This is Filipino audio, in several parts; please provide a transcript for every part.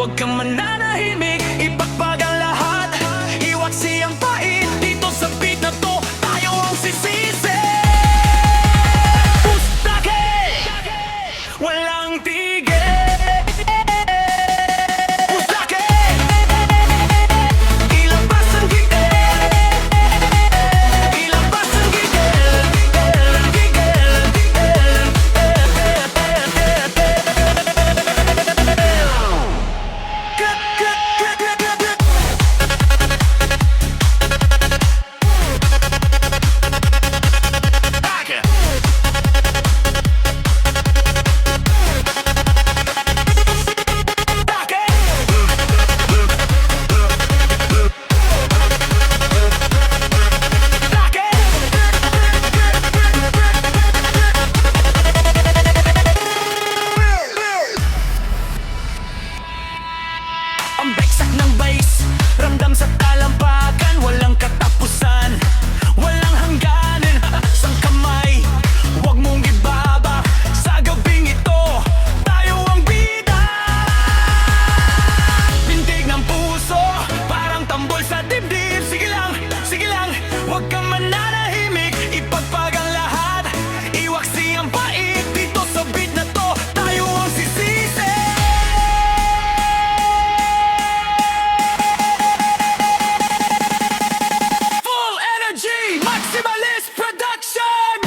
Huwag kang mananahimik, ipagpag ang lahat. Iwaksi ang pait, dito sa beat na to tayo ang sisisi. Pustake, walang tigil. Pustake, ilabas ang gigil. Ilabas ang gigil. Ang beksak ng bass, ramdam sa talampakan. Walang katapusan, walang hangganan. Sang kamay, huwag mong ibaba. Sa gabing ito, tayo ang bida. Pintig ng puso, parang tambol sa dibdib. Sige lang, huwag kang mananahimik. Ipagpag ang lahat, iwaksi ang pait. Dito sa beat na to, tayo ang sisisi. Full energy, maximalist production.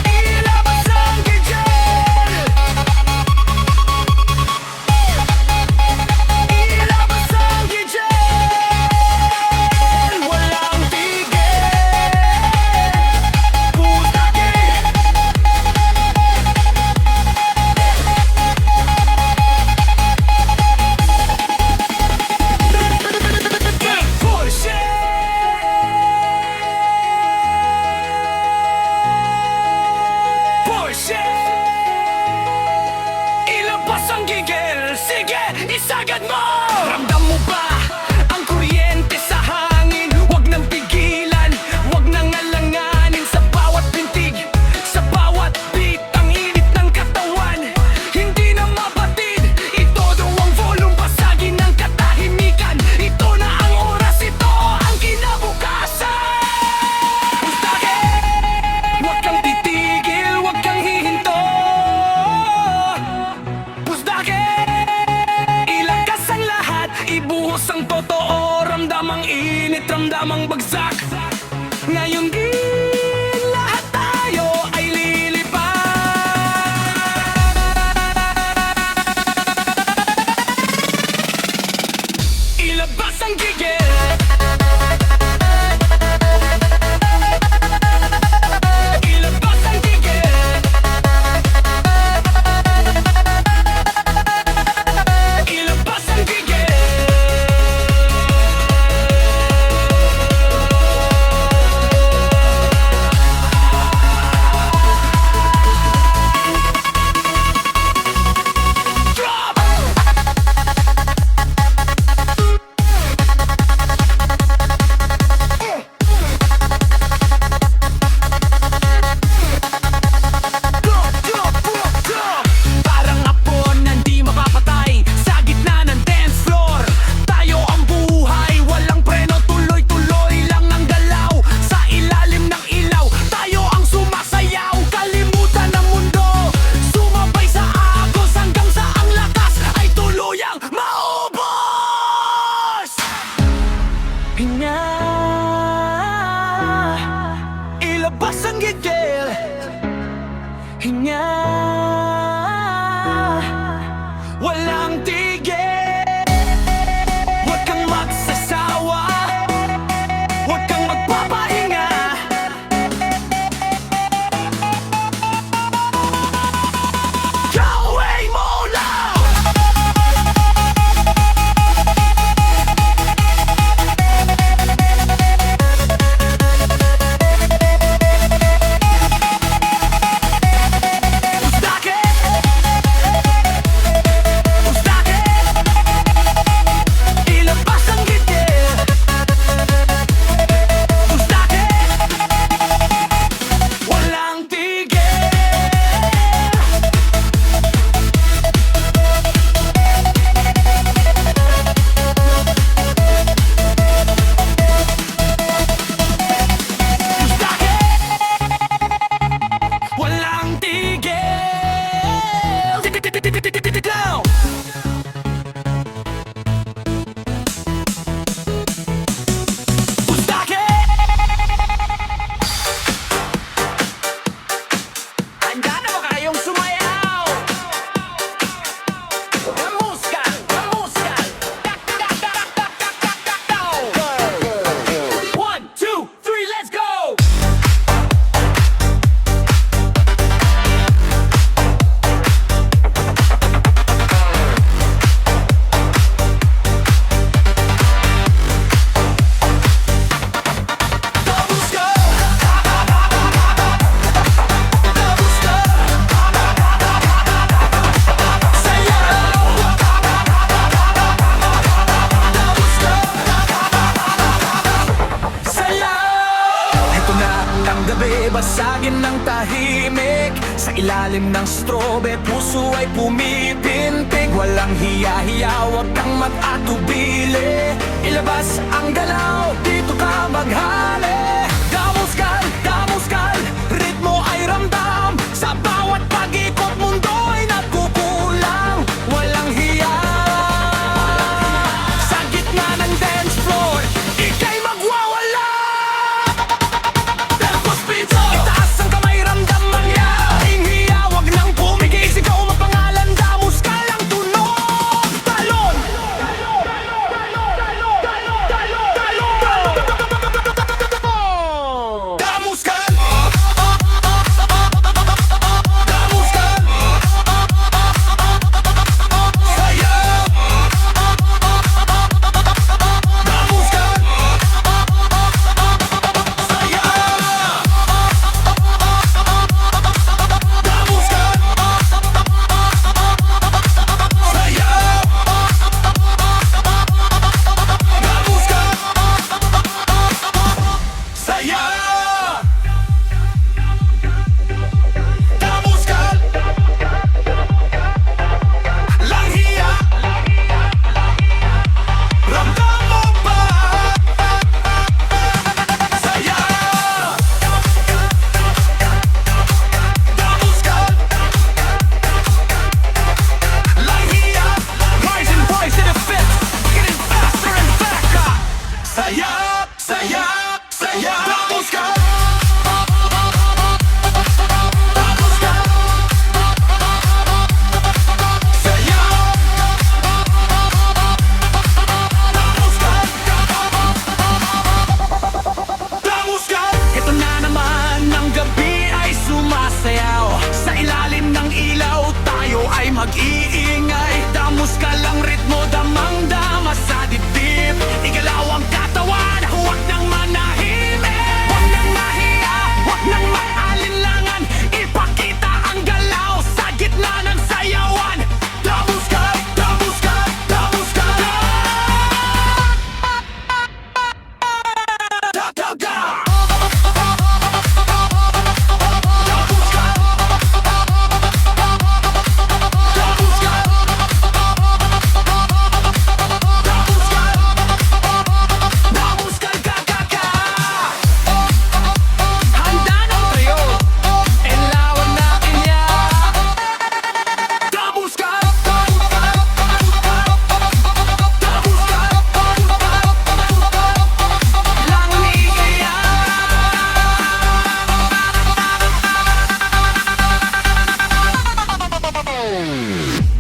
Ilabas ang gigil. Ilabas ang gigil. Walang tigil. Pustake. Push it! Push it! Ilabas ang gigil. Sige, isagad mo! Ramdam mo ba ang kuryente sa hangin? Huwag nang pigilan, huwag nang alanganin. Sa bawat pintig, sa bawat beat, ang init ng katawan hindi na mabatid. Itodo ang volume, basagin ang katahimikan. Ito na ang oras, ito ang kinabukasan. Pustake, huwag kang titigil, huwag kang hihinto. Pustake, ilakas ang lahat, ibuhos ang totoo. Ramdam ang init, ramdam ang bagsak. Ngayon din lahat tayo ay lilipad. Ilabas ang gigil. Ilabas ang gigil. Ilabas ang gigil. Drop! Parang hapon na di mapapatay sa gitna ng dance floor. Tayo ang buhay, walang preno, tuloy-tuloy lang ang galaw. Sa ilalim ng ilaw, tayo ang sumasayaw. Kalimutan ng mundo, sumabay sa agos hanggang sa ang lakas ay tuluyang maubos. Hinga, ilabas ang gigil. Hinga, walang tigil. Huwag kang magsasawa, huwag kang magpapahinga. Gawin mo lang! basagin ng tahimik. Sa ilalim ng strobe, puso ay pumipintig. Walang hiya-hiya, huwag kang mag-atubili. Ilabas ang galaw, dito ka maghali. Damuskal, ritmo ay ramdam. Sa bawat pag-ikot, mundo'y nagkukulang. Walang hiya. Sa gitna ng dance floor, ika'y magwawala. Tapos pizza, itaas ang kamay, ramdam man yan. Hiya, wag nang pumigil. Sigaw mapangalan, damuskal ang tunog. Talon! Damuskal! Damuskal! Sayaw! Damuskal! Sayaw! Damuskal! Sayaw! Damuskal! Sayaw! Damuskal! Lang hiya. Ramdam mo ba? Sayaw! Damuskal! Lang hiya. Rising boys in the fifth, getting faster and faster. Sayaw! Sayaw! Sayaw! Damuskal! Damuskal! Sayaw! Damuskal! Ito na naman, ang gabi ay sumasayaw. Sa ilalim ng ilaw, tayo ay mag-iingay. Damuskal ang ritmo, damang-dama sa dibdib. Igalaw ang katawan, huwag nang manahimik. Huwag nang mahiya, huwag nang mag-alinlangan. Ipakita ang galaw sa gitna ng sayawan. Damuskal, damuskal, damuskal. Da, da, da. Damuskal. Damuskal. Damuskal. Damuskal ka, ka, ka. Handa ng trio, ilawan natin yan. Damuskal. Damuskal. Damuskal. Lang hiya.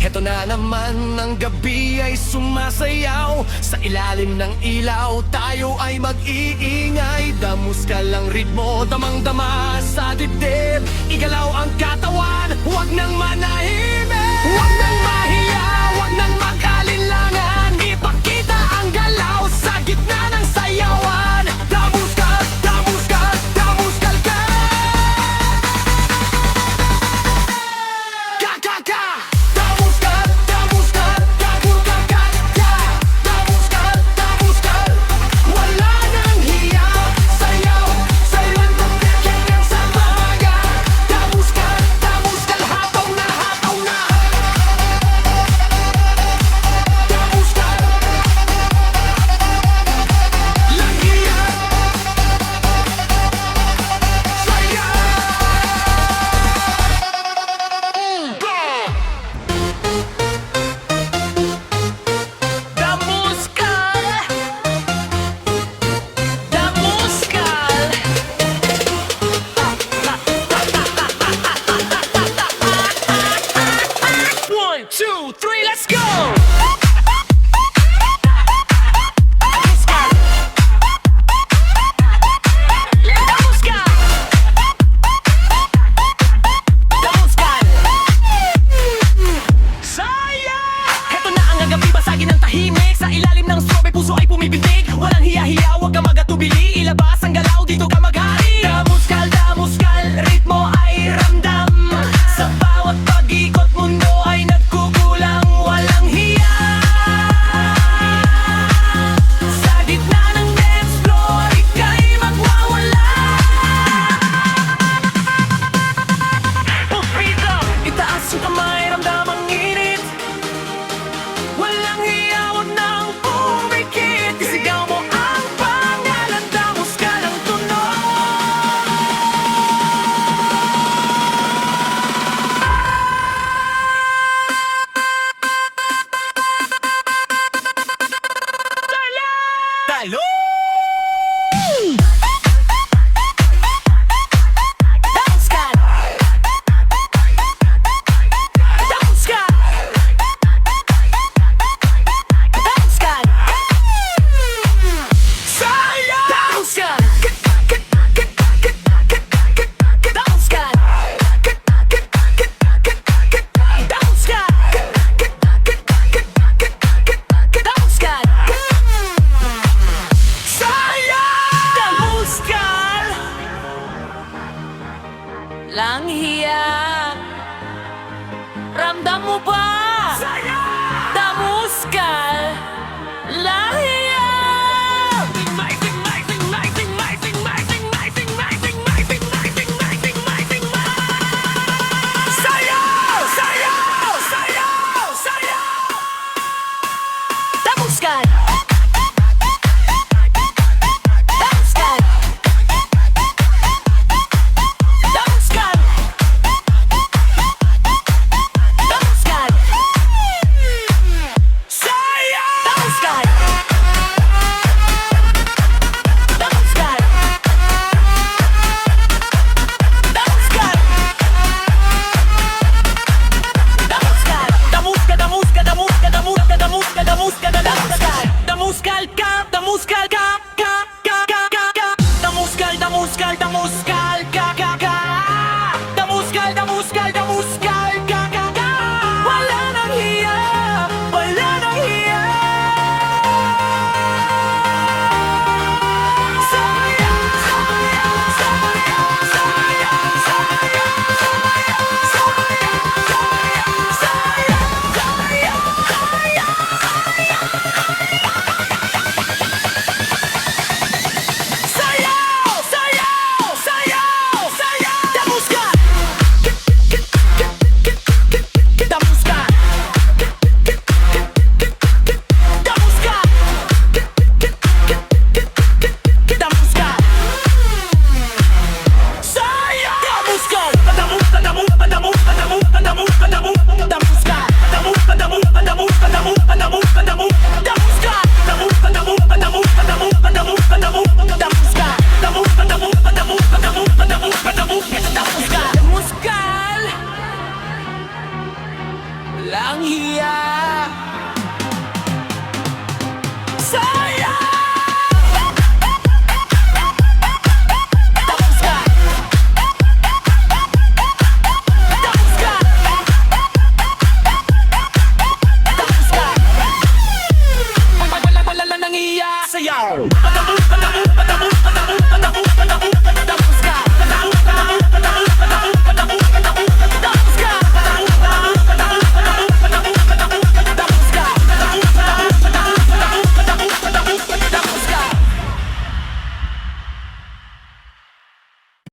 Heto na naman, ang gabi ay sumasayaw. Sa ilalim ng ilaw, tayo ay mag-iingay. Damuskal ang ritmo, damang-dama sa dibdib. Igalaw ang katawan, huwag nang manahimik. Huwag nang mahiya, huwag nang mag-alinlangan. Ipakita ang galaw sa gitna ng sayawan. Damuskal, damuskal, damuskal ka. Ka, ka, ka. Damuskal, damuskal, damuskal ka, ka. Damuskal, damuskal. Wala nang hiya. Sayaw, sayaw, ganyan sa mga. Damuskal, damuskal, hataw na, hataw na. Talo!